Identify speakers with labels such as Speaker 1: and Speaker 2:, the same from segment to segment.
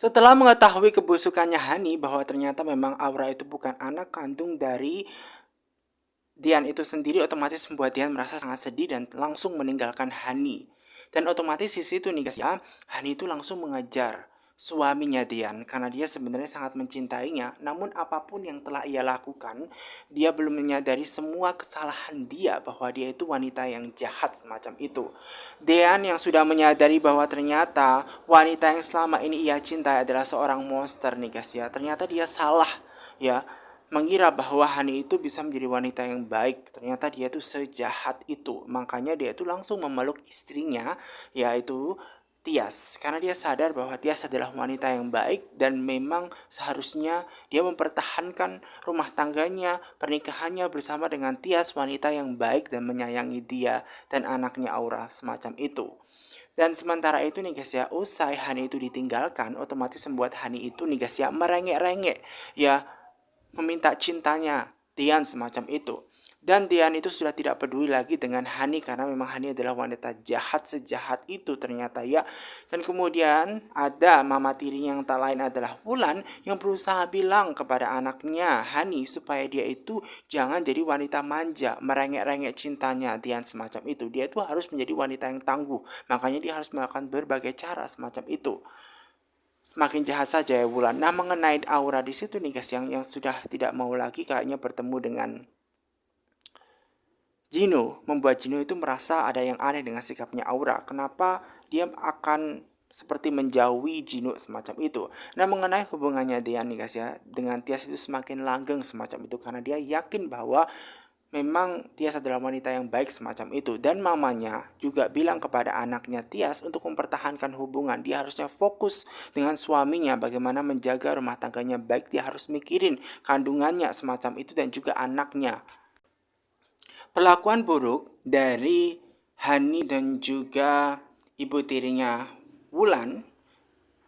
Speaker 1: Setelah mengetahui kebusukannya Hani bahwa ternyata memang Aura itu bukan anak kandung dari Dian itu sendiri, otomatis membuat Dian merasa sangat sedih dan langsung meninggalkan Hani. Dan otomatis di situ nih guys ya, Hani itu langsung mengejar suaminya Dian karena dia sebenarnya sangat mencintainya. Namun apapun yang telah ia lakukan, dia belum menyadari semua kesalahan dia bahwa dia itu wanita yang jahat semacam itu. Dian yang sudah menyadari bahwa ternyata wanita yang selama ini ia cintai adalah seorang monster nih guys ya. Ternyata dia salah ya, mengira bahwa Hani itu bisa menjadi wanita yang baik. Ternyata dia itu sejahat itu. Makanya dia itu langsung memeluk istrinya, yaitu Tias. Karena dia sadar bahwa Tias adalah wanita yang baik dan memang seharusnya dia mempertahankan rumah tangganya, pernikahannya bersama dengan Tias, wanita yang baik dan menyayangi dia dan anaknya Aura semacam itu. Dan sementara itu nih guys ya, usai Hani itu ditinggalkan, otomatis membuat Hani itu nih guys ya merengek-rengek ya, meminta cintanya Dian semacam itu. Dan Dian itu sudah tidak peduli lagi dengan Hani karena memang Hani adalah wanita jahat sejahat itu ternyata ya. Dan kemudian ada mama tirinya yang tak lain adalah Wulan yang berusaha bilang kepada anaknya Hani supaya dia itu jangan jadi wanita manja, merengek-rengek cintanya Dian semacam itu. Dia itu harus menjadi wanita yang tangguh. Makanya dia harus melakukan berbagai cara semacam itu. Semakin jahat saja ya Wulan. Nah, mengenai Aura di situ nih guys, yang sudah tidak mau lagi kayaknya bertemu dengan Gino, membuat Gino itu merasa ada yang aneh dengan sikapnya Aura. Kenapa dia akan seperti menjauhi Gino semacam itu. Nah, mengenai hubungannya Dian nih guys ya dengan Tias itu semakin langgeng semacam itu karena dia yakin bahwa memang Tias adalah wanita yang baik semacam itu. Dan mamanya juga bilang kepada anaknya Tias untuk mempertahankan hubungan. Dia harusnya fokus dengan suaminya, bagaimana menjaga rumah tangganya baik. Dia harus mikirin kandungannya semacam itu dan juga anaknya. Perlakuan buruk dari Hani dan juga ibu tirinya Wulan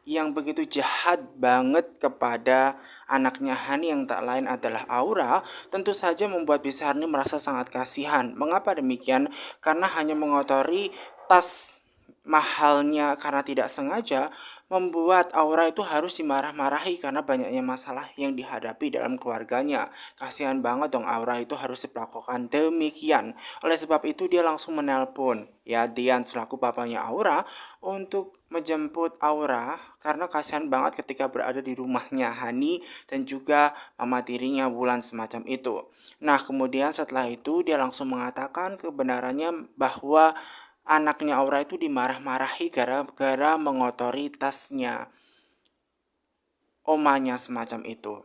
Speaker 1: yang begitu jahat banget kepada anaknya Hani yang tak lain adalah Aura, tentu saja membuat Bisarni merasa sangat kasihan. Mengapa demikian? Karena hanya mengotori tas mahalnya karena tidak sengaja, membuat Aura itu harus dimarah-marahi karena banyaknya masalah yang dihadapi dalam keluarganya. Kasihan banget dong, Aura itu harus diperlakukan demikian. Oleh sebab itu dia langsung menelpon ya Dian selaku papanya Aura untuk menjemput Aura karena kasihan banget ketika berada di rumahnya Hani dan juga mama tirinya Wulan semacam itu. Nah, kemudian setelah itu dia langsung mengatakan kebenarannya bahwa anaknya Aura itu dimarah-marahi gara-gara mengotori tasnya omanya semacam itu.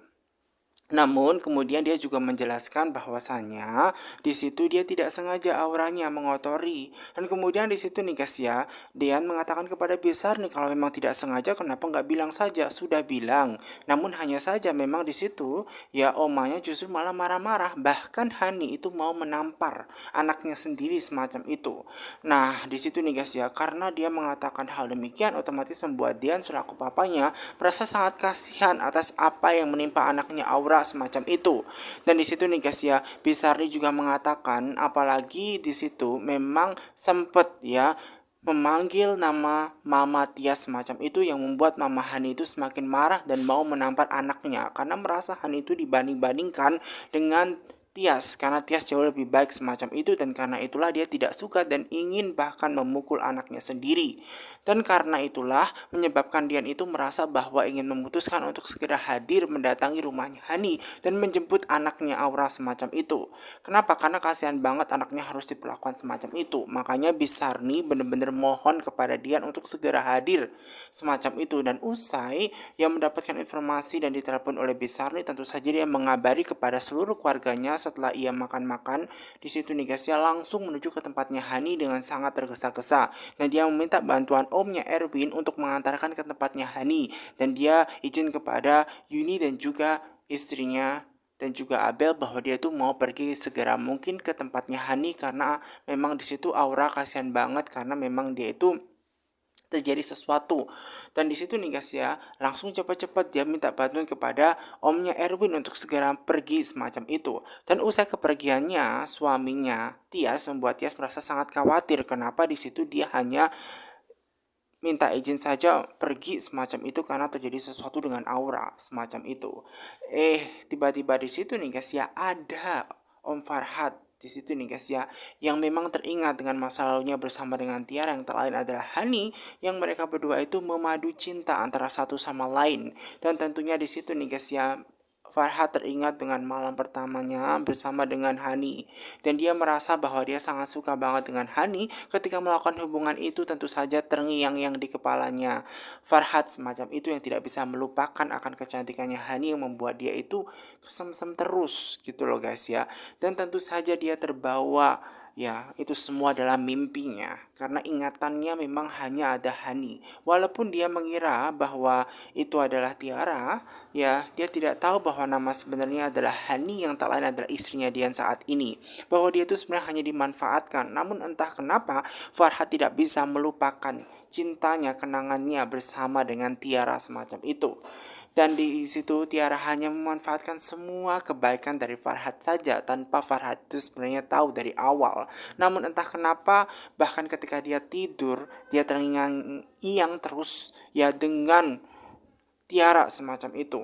Speaker 1: Namun kemudian dia juga menjelaskan bahwasannya di situ dia tidak sengaja Auranya mengotori. Dan kemudian di situ nih guys ya, Dian mengatakan kepada Besar nih kalau memang tidak sengaja kenapa nggak bilang saja, sudah bilang. Namun hanya saja memang di situ ya omanya justru malah marah-marah. Bahkan Hani itu mau menampar anaknya sendiri semacam itu. Nah di situ nih guys ya, karena dia mengatakan hal demikian otomatis membuat Dian selaku papanya merasa sangat kasihan atas apa yang menimpa anaknya Aura semacam itu. Dan di situ nih guys ya, Bisardi juga mengatakan apalagi di situ memang sempet ya memanggil nama Mama Tias semacam itu yang membuat Mama Hani itu semakin marah dan mau menampar anaknya karena merasa Hani itu dibanding-bandingkan dengan Tias karena Tias jauh lebih baik semacam itu dan karena itulah dia tidak suka dan ingin bahkan memukul anaknya sendiri. Dan karena itulah menyebabkan Dian itu merasa bahwa ingin memutuskan untuk segera hadir mendatangi rumahnya Hani dan menjemput anaknya Aura semacam itu. Kenapa? Karena kasihan banget anaknya harus diperlakukan semacam itu. Makanya Bisarni benar-benar mohon kepada Dian untuk segera hadir semacam itu. Dan usai yang mendapatkan informasi dan ditelepon oleh Bisarni, tentu saja dia mengabari kepada seluruh keluarganya setelah ia makan-makan. Di situ nih guys ya langsung menuju ke tempatnya Hani dengan sangat tergesa-gesa. Dan dia meminta bantuan omnya Erwin untuk mengantarkan ke tempatnya Hani. Dan dia izin kepada Yuni dan juga istrinya dan juga Abel bahwa dia tuh mau pergi segera mungkin ke tempatnya Hani karena memang di situ Aura kasihan banget karena memang dia itu terjadi sesuatu. Dan di situ nih guys ya, langsung cepat-cepat dia minta bantuan kepada omnya Erwin untuk segera pergi semacam itu. Dan usai kepergiannya, suaminya Tias membuat Tias merasa sangat khawatir. Kenapa di situ dia hanya minta izin saja pergi semacam itu karena terjadi sesuatu dengan aura semacam itu. Tiba-tiba di situ nih guys ya, ada Om Farhat di situ nih guys ya, yang memang teringat dengan masa lalunya bersama dengan Tiara yang tak lain adalah Hani, yang mereka berdua itu memadu cinta antara satu sama lain. Dan tentunya di situ nih guys ya, Farhat teringat dengan malam pertamanya bersama dengan Hani, dan dia merasa bahwa dia sangat suka banget dengan Hani. Ketika melakukan hubungan itu tentu saja terngiang-ngiang di kepalanya Farhat semacam itu, yang tidak bisa melupakan akan kecantikannya Hani yang membuat dia itu kesemsem terus gitu loh guys ya. Dan tentu saja dia terbawa, ya itu semua dalam mimpinya karena ingatannya memang hanya ada Hani. Walaupun dia mengira bahwa itu adalah Tiara, ya dia tidak tahu bahwa nama sebenarnya adalah Hani yang tak lain adalah istrinya Dian saat ini. Bahwa dia itu sebenarnya hanya dimanfaatkan. Namun entah kenapa Farhat tidak bisa melupakan cintanya, kenangannya bersama dengan Tiara semacam itu. Dan di situ Tiara hanya memanfaatkan semua kebaikan dari Farhat saja tanpa Farhat itu sebenarnya tahu dari awal. Namun entah kenapa bahkan ketika dia tidur dia terngiang-ngiang terus ya dengan Tiara semacam itu.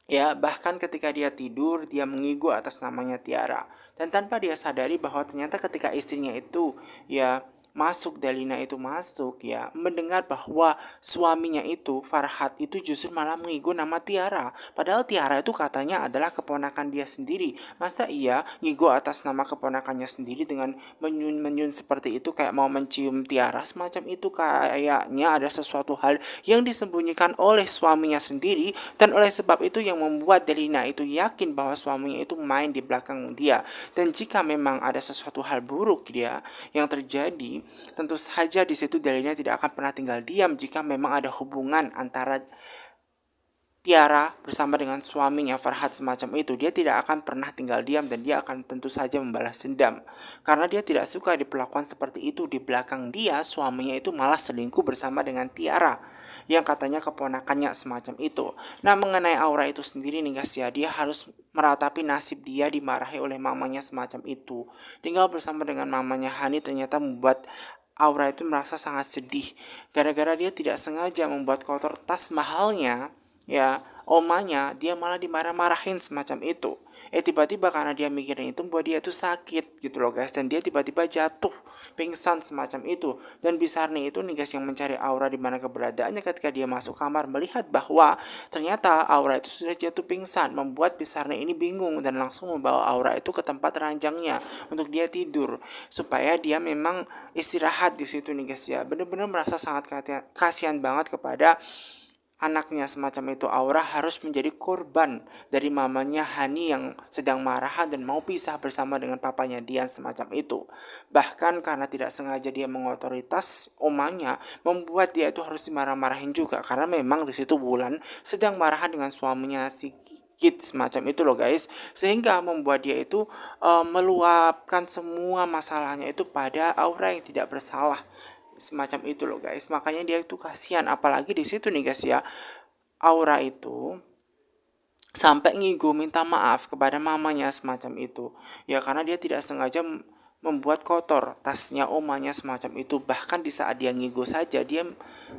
Speaker 1: Ya, bahkan ketika dia tidur, dia mengigu atas namanya Tiara. Dan tanpa dia sadari bahwa ternyata ketika istrinya itu, ya masuk, Dalina itu masuk, ya mendengar bahwa suaminya itu, Farhat itu justru malah mengigu nama Tiara. Padahal Tiara itu katanya adalah keponakan dia sendiri. Masa iya ngigu atas nama keponakannya sendiri dengan menyun-menyun seperti itu, kayak mau mencium Tiara semacam itu? Kayaknya ada sesuatu hal yang disembunyikan oleh suaminya sendiri, dan oleh sebab itu yang membuat Delina itu yakin bahwa suaminya itu main di belakang dia. Dan jika memang ada sesuatu hal buruk dia yang terjadi, tentu saja di situ Delina tidak akan pernah tinggal diam jika memang ada hubungan antara Tiara bersama dengan suaminya Farhat semacam itu. Dia tidak akan pernah tinggal diam dan dia akan tentu saja membalas dendam. Karena dia tidak suka diperlakukan seperti itu. Di belakang dia suaminya itu malah selingkuh bersama dengan Tiara yang katanya keponakannya semacam itu. Nah, mengenai aura itu sendiri nih guys ya, dia harus meratapi nasib dia dimarahi oleh mamanya semacam itu. Tinggal bersama dengan mamanya Hani ternyata membuat Aura itu merasa sangat sedih gara-gara dia tidak sengaja membuat kotor tas mahalnya, ya omanya, dia malah dimarah-marahin semacam itu. Tiba-tiba karena dia mikirin itu membuat dia tuh sakit gitu loh guys, dan dia tiba-tiba jatuh pingsan semacam itu. Dan Bisarni itu nih guys yang mencari Aura di mana keberadaannya. Ketika dia masuk kamar melihat bahwa ternyata Aura itu sudah jatuh pingsan, membuat Bisarni ini bingung dan langsung membawa Aura itu ke tempat ranjangnya untuk dia tidur supaya dia memang istirahat di situ nih guys ya. Bener-bener merasa sangat kasihan banget kepada anaknya semacam itu. Aura harus menjadi korban dari mamanya Hani yang sedang marahan dan mau pisah bersama dengan papanya Dian semacam itu. Bahkan karena tidak sengaja dia mengotori tas omanya, membuat dia itu harus dimarah-marahin juga karena memang di situ Wulan sedang marahan dengan suaminya si Kit semacam itu loh guys, sehingga membuat dia itu meluapkan semua masalahnya itu pada Aura yang tidak bersalah semacam itu loh guys. Makanya dia itu kasihan, apalagi di situ nih guys ya, Aura itu sampai ngigo minta maaf kepada mamanya semacam itu, ya karena dia tidak sengaja membuat kotor tasnya omanya semacam itu. Bahkan di saat dia ngigo saja dia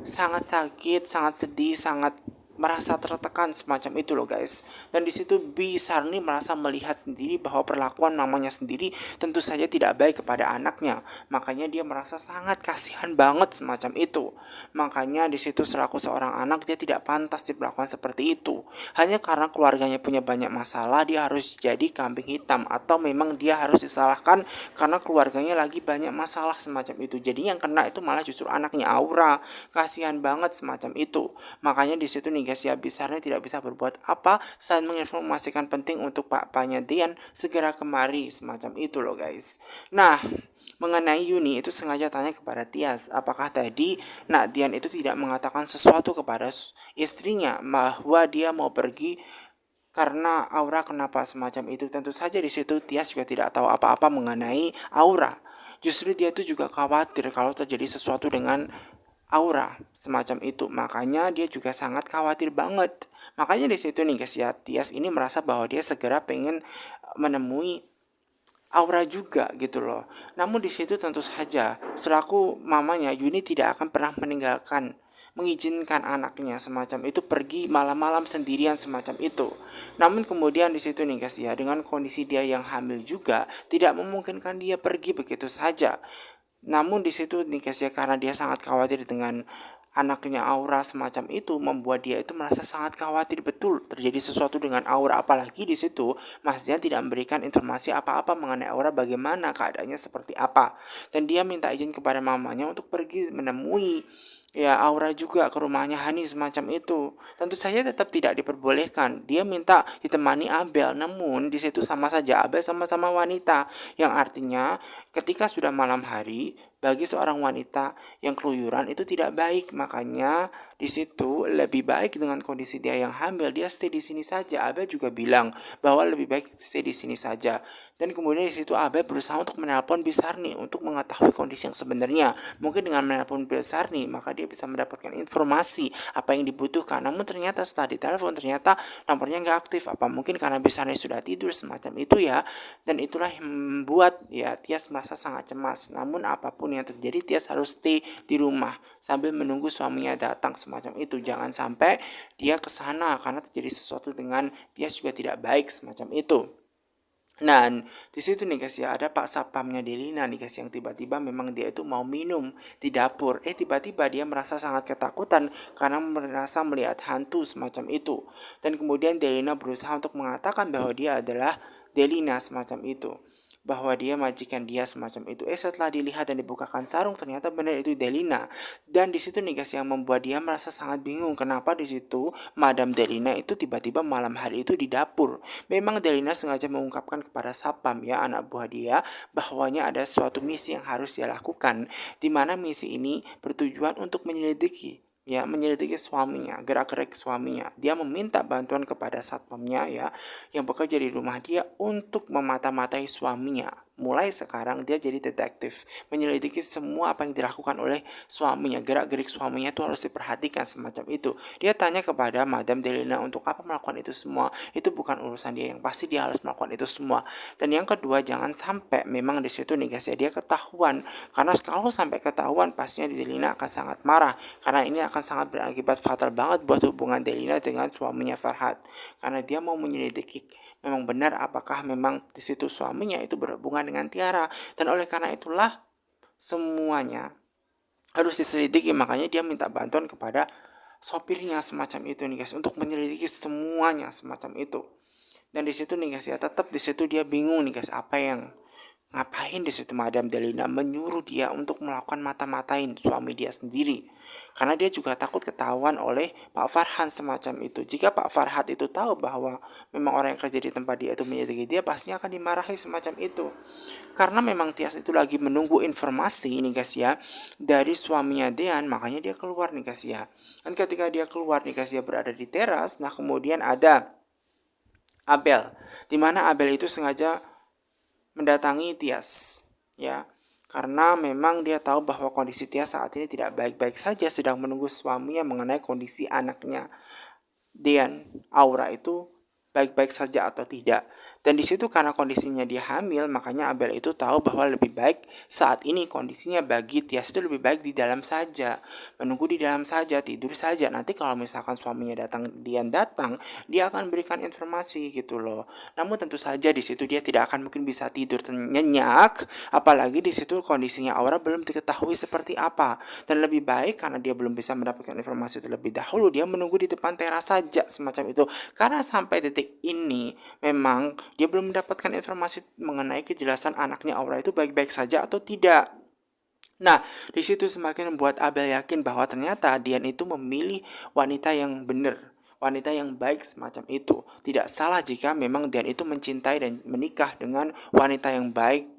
Speaker 1: sangat sakit, sangat sedih, sangat merasa tertekan semacam itu loh guys. Dan di situ Bisarni merasa melihat sendiri bahwa perlakuan mamanya sendiri tentu saja tidak baik kepada anaknya. Makanya dia merasa sangat kasihan banget semacam itu. Makanya di situ selaku seorang anak dia tidak pantas diperlakukan seperti itu. Hanya karena keluarganya punya banyak masalah dia harus jadi kambing hitam, atau memang dia harus disalahkan karena keluarganya lagi banyak masalah semacam itu. Jadi yang kena itu malah justru anaknya Aura. Kasihan banget semacam itu. Makanya di situ nih guys ya, Bisarnya tidak bisa berbuat apa selain menginformasikan penting untuk papanya Dian segera kemari semacam itu loh guys. Nah, mengenai Yuni itu sengaja tanya kepada Tias, apakah tadi Dian itu tidak mengatakan sesuatu kepada istrinya bahwa dia mau pergi karena Aura kenapa semacam itu. Tentu saja di situ Tias juga tidak tahu apa-apa mengenai Aura. Justru dia itu juga khawatir kalau terjadi sesuatu dengan Aura semacam itu. Makanya dia juga sangat khawatir banget. Makanya di situ nih guys ya, Tias ini merasa bahwa dia segera pengen menemui Aura juga gitu loh. Namun di situ tentu saja selaku mamanya Yuni tidak akan pernah mengizinkan anaknya semacam itu pergi malam-malam sendirian semacam itu. Namun kemudian di situ nih guys ya, dengan kondisi dia yang hamil juga tidak memungkinkan dia pergi begitu saja. Namun di situ nih guys ya, karena dia sangat khawatir dengan anaknya Aura semacam itu, membuat dia itu merasa sangat khawatir betul terjadi sesuatu dengan Aura. Apalagi di situ Mas Dian tidak memberikan informasi apa-apa mengenai Aura, bagaimana keadaannya seperti apa, dan dia minta izin kepada mamanya untuk pergi menemui ya Aura juga ke rumahnya Hani semacam itu. Tentu saja tetap tidak diperbolehkan, dia minta ditemani Abel, namun di situ sama saja Abel sama-sama wanita, yang artinya ketika sudah malam hari bagi seorang wanita yang keluyuran itu tidak baik. Makanya di situ lebih baik dengan kondisi dia yang hamil, dia stay di sini saja. Abel juga bilang bahwa lebih baik stay di sini saja. Dan kemudian di situ Abel berusaha untuk menelpon Bisarni untuk mengetahui kondisi yang sebenarnya. Mungkin dengan menelpon Bisarni maka dia bisa mendapatkan informasi apa yang dibutuhkan. Namun ternyata setelah ditelepon ternyata nomornya nggak aktif. Apa mungkin karena Bisarni sudah tidur semacam itu ya. Dan itulah yang membuat ya Tias merasa sangat cemas. Namun apapun yang terjadi Tias harus stay di rumah sambil menunggu suaminya datang semacam itu. Jangan sampai dia ke sana karena terjadi sesuatu dengan Tias juga tidak baik semacam itu. Nah, di situ nih guys ya, ada Pak Satpamnya Delina nih guys, yang tiba-tiba memang dia itu mau minum di dapur. Tiba-tiba dia merasa sangat ketakutan karena merasa melihat hantu semacam itu. Dan kemudian Delina berusaha untuk mengatakan bahwa dia adalah Delina semacam itu, bahwa dia majikan dia semacam itu. Setelah dilihat dan dibukakan sarung ternyata benar itu Delina. Dan di situ nih guys yang membuat dia merasa sangat bingung kenapa di situ Madam Delina itu tiba-tiba malam hari itu di dapur. Memang Delina sengaja mengungkapkan kepada Sapam ya anak buah dia bahwanya ada suatu misi yang harus dia lakukan, di mana misi ini bertujuan untuk menyelidiki suaminya, gerak-gerik suaminya. Dia meminta bantuan kepada satpamnya ya yang bekerja di rumah dia untuk memata-matai suaminya. Mulai sekarang dia jadi detektif, menyelidiki semua apa yang dilakukan oleh suaminya, gerak-gerik suaminya itu harus diperhatikan semacam itu. Dia tanya kepada Madam Delina untuk apa melakukan itu semua. Itu bukan urusan dia, yang pasti dia harus melakukan itu semua. Dan yang kedua, jangan sampai memang di situ nih guys ya dia ketahuan, karena kalau sampai ketahuan pastinya Delina akan sangat marah, karena ini akan sangat berakibat fatal banget buat hubungan Delina dengan suaminya Farhad, karena dia mau menyelidiki memang benar apakah memang di situ suaminya itu berhubungan dengan Tiara. Dan oleh karena itulah semuanya harus diselidiki, makanya dia minta bantuan kepada sopirnya semacam itu nih guys untuk menyelidiki semuanya semacam itu. Dan di situ nih guys ya tetap di situ dia bingung nih guys, ngapain di situ Madam Delina menyuruh dia untuk melakukan mata-matain suami dia sendiri, karena dia juga takut ketahuan oleh Pak Farhan semacam itu. Jika Pak Farhan itu tahu bahwa memang orang yang kerja di tempat dia itu menyelidiki dia, pastinya akan dimarahi semacam itu. Karena memang Tias itu lagi menunggu informasi ini guys ya dari suaminya Dean, makanya dia keluar nih guys ya. Dan ketika dia keluar nih guys ya berada di teras, nah kemudian ada Abel, dimana Abel itu sengaja mendatangi Tias ya, karena memang dia tahu bahwa kondisi Tias saat ini tidak baik-baik saja, sedang menunggu suaminya mengenai kondisi anaknya Dean Aura itu baik-baik saja atau tidak. Dan di situ karena kondisinya dia hamil, makanya Abel itu tahu bahwa lebih baik saat ini kondisinya bagi Tias itu lebih baik di dalam saja, menunggu di dalam saja, tidur saja. Nanti kalau misalkan suaminya datang, dia akan berikan informasi gitu loh. Namun tentu saja di situ dia tidak akan mungkin bisa tidur nyenyak, apalagi di situ kondisinya Aura belum diketahui seperti apa. Dan lebih baik karena dia belum bisa mendapatkan informasi terlebih dahulu, dia menunggu di depan teras saja semacam itu. Karena sampai detik ini memang dia belum mendapatkan informasi mengenai kejelasan anaknya Aura itu baik-baik saja atau tidak. Nah, di situ semakin membuat Abel yakin bahwa ternyata Dian itu memilih wanita yang benar, wanita yang baik semacam itu. Tidak salah jika memang Dian itu mencintai dan menikah dengan wanita yang baik,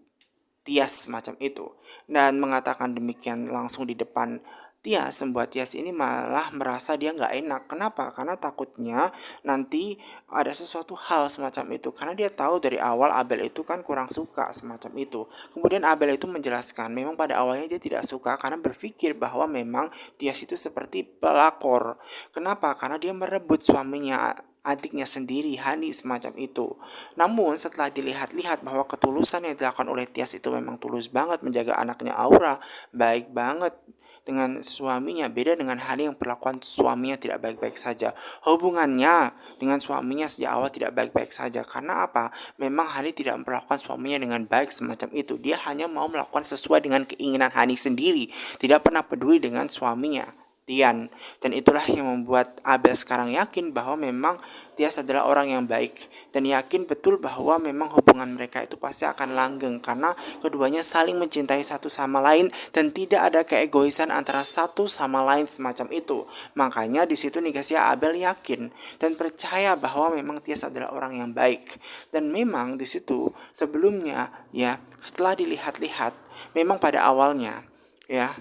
Speaker 1: Tias semacam itu. Dan mengatakan demikian langsung di depan Tias membuat Tias ini malah merasa dia nggak enak. Kenapa? Karena takutnya nanti ada sesuatu hal semacam itu. Karena dia tahu dari awal Abel itu kan kurang suka semacam itu. Kemudian Abel itu menjelaskan memang pada awalnya dia tidak suka karena berpikir bahwa memang Tias itu seperti pelakor. Kenapa? Karena dia merebut suaminya adiknya sendiri, Hani, semacam itu. Namun setelah dilihat-lihat bahwa ketulusan yang dilakukan oleh Tias itu memang tulus banget menjaga anaknya Aura, baik banget dengan suaminya, beda dengan Hani yang perlakuan suaminya tidak baik-baik saja. Hubungannya dengan suaminya sejak awal tidak baik-baik saja. Karena apa? Memang Hani tidak memperlakukan suaminya dengan baik semacam itu. Dia hanya mau melakukan sesuai dengan keinginan Hani sendiri, tidak pernah peduli dengan suaminya, Tian. Dan itulah yang membuat Abel sekarang yakin bahwa memang Tias adalah orang yang baik, dan yakin betul bahwa memang hubungan mereka itu pasti akan langgeng karena keduanya saling mencintai satu sama lain dan tidak ada keegoisan antara satu sama lain semacam itu. Makanya di situ Nicasia Abel yakin dan percaya bahwa memang Tias adalah orang yang baik. Dan memang di situ sebelumnya, ya, setelah dilihat-lihat, memang pada awalnya, ya,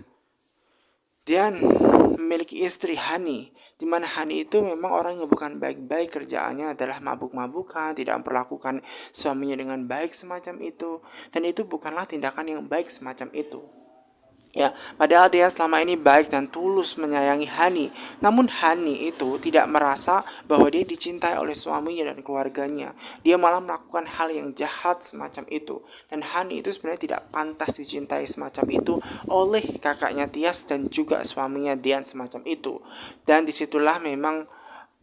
Speaker 1: Dian memiliki istri Hani, di mana Hani itu memang orang yang bukan baik-baik, kerjaannya adalah mabuk-mabukan, tidak memperlakukan suaminya dengan baik semacam itu, dan itu bukanlah tindakan yang baik semacam itu. Ya, padahal dia selama ini baik dan tulus menyayangi Hani. Namun Hani itu tidak merasa bahwa dia dicintai oleh suaminya dan keluarganya. Dia malah melakukan hal yang jahat semacam itu. Dan Hani itu sebenarnya tidak pantas dicintai semacam itu oleh kakaknya Tias dan juga suaminya Dian semacam itu. Dan disitulah memang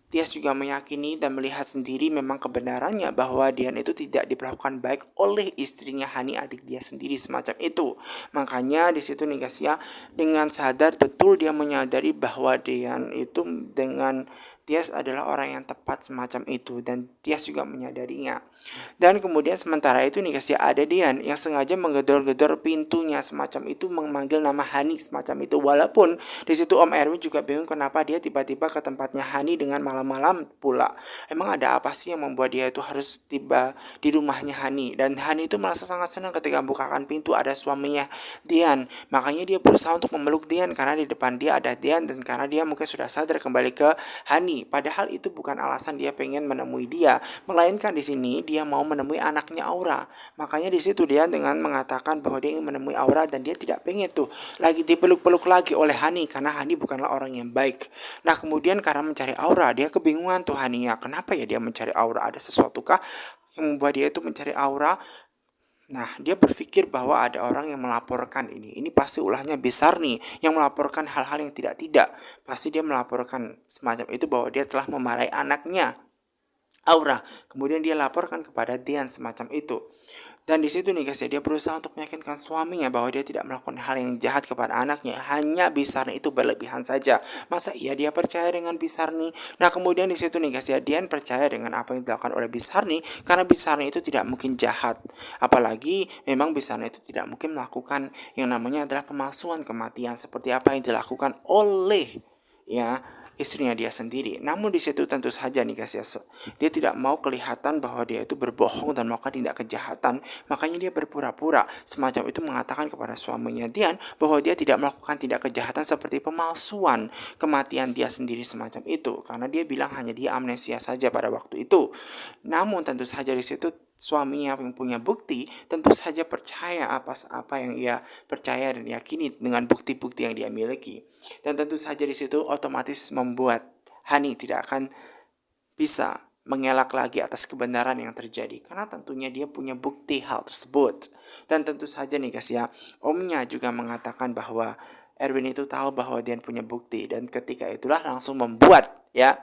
Speaker 1: Tias juga meyakini dan melihat sendiri memang kebenarannya bahwa Dian itu tidak diperlakukan baik oleh istrinya Hani, adik dia sendiri semacam itu. Makanya di situ Nicasia dengan sadar betul dia menyadari bahwa Dian itu dengan Tias adalah orang yang tepat semacam itu, dan Tias juga menyadarinya. Dan kemudian sementara itu Nicasia ada Dian yang sengaja menggedor-gedor pintunya semacam itu, memanggil nama Hani semacam itu. Walaupun di situ Om Erwin juga bingung kenapa dia tiba-tiba ke tempatnya Hani dengan malam-malam pula. Emang ada apa sih yang membuat dia itu harus tiba di rumahnya Hani? Dan Hani itu merasa sangat senang ketika bukakan pintu ada suaminya Dian. Makanya dia berusaha untuk memeluk Dian karena di depan dia ada Dian, dan karena dia mungkin sudah sadar kembali ke Hani. Padahal itu bukan alasan dia pengen menemui dia, melainkan di sini dia mau menemui anaknya Aura. Makanya di situ dia dengan mengatakan bahwa dia ingin menemui Aura dan dia tidak pengen tuh lagi dipeluk-peluk lagi oleh Hani karena Hani bukanlah orang yang baik. Nah, kemudian karena mencari Aura, dia kebingungan tuh Haninya. Kenapa ya dia mencari Aura? Ada sesuatu kah yang membuat dia itu mencari Aura? Nah, dia berpikir bahwa ada orang yang melaporkan ini. Ini pasti ulahnya besar nih, yang melaporkan hal-hal yang tidak-tidak. Pasti dia melaporkan semacam itu bahwa dia telah memarahi anaknya Aura. Kemudian dia laporkan kepada Dian semacam itu. Dan di situ nih guys ya, dia berusaha untuk meyakinkan suaminya bahwa dia tidak melakukan hal yang jahat kepada anaknya. Hanya Bisarni itu berlebihan saja. Masa iya dia percaya dengan Bisarni? Nah, kemudian di situ nih guys ya, Dian percaya dengan apa yang dilakukan oleh Bisarni karena Bisarni itu tidak mungkin jahat. Apalagi memang Bisarni itu tidak mungkin melakukan yang namanya adalah pemalsuan kematian seperti apa yang dilakukan oleh, ya, istrinya dia sendiri. Namun di situ tentu saja nih guys ya, dia tidak mau kelihatan bahwa dia itu berbohong dan melakukan tindak kejahatan. Makanya dia berpura-pura semacam itu mengatakan kepada suaminya Dian bahwa dia tidak melakukan tindak kejahatan seperti pemalsuan kematian dia sendiri semacam itu, karena dia bilang hanya dia amnesia saja pada waktu itu. Namun tentu saja di situ suaminya yang punya bukti tentu saja percaya apa yang ia percaya dan yakini dengan bukti-bukti yang dia miliki. Dan tentu saja di situ otomatis membuat Hani tidak akan bisa mengelak lagi atas kebenaran yang terjadi karena tentunya dia punya bukti hal tersebut. Dan tentu saja nih guys ya, omnya juga mengatakan bahwa Erwin itu tahu bahwa dia punya bukti, dan ketika itulah langsung membuat, ya,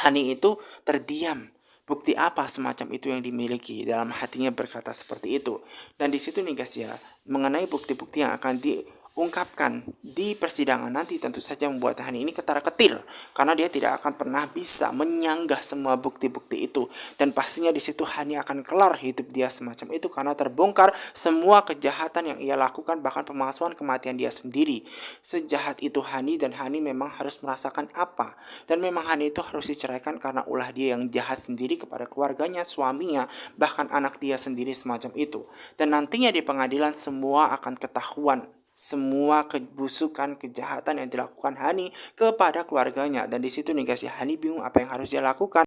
Speaker 1: Hani itu terdiam. Bukti apa semacam itu yang dimiliki? Dalam hatinya berkata seperti itu. Dan di situ nih guys ya, mengenai bukti-bukti yang akan diungkapkan di persidangan nanti tentu saja membuat Hani ini ketar-ketir karena dia tidak akan pernah bisa menyanggah semua bukti-bukti itu, dan pastinya di situ Hani akan kelar hidup dia semacam itu karena terbongkar semua kejahatan yang ia lakukan, bahkan pemalsuan kematian dia sendiri. Sejahat itu Hani, dan Hani memang harus merasakan apa, dan memang Hani itu harus diceraikan karena ulah dia yang jahat sendiri kepada keluarganya, suaminya, bahkan anak dia sendiri semacam itu. Dan nantinya di pengadilan semua akan ketahuan semua kebusukan, kejahatan yang dilakukan Hani kepada keluarganya. Dan di situ nih guys ya, Hani bingung apa yang harus dia lakukan.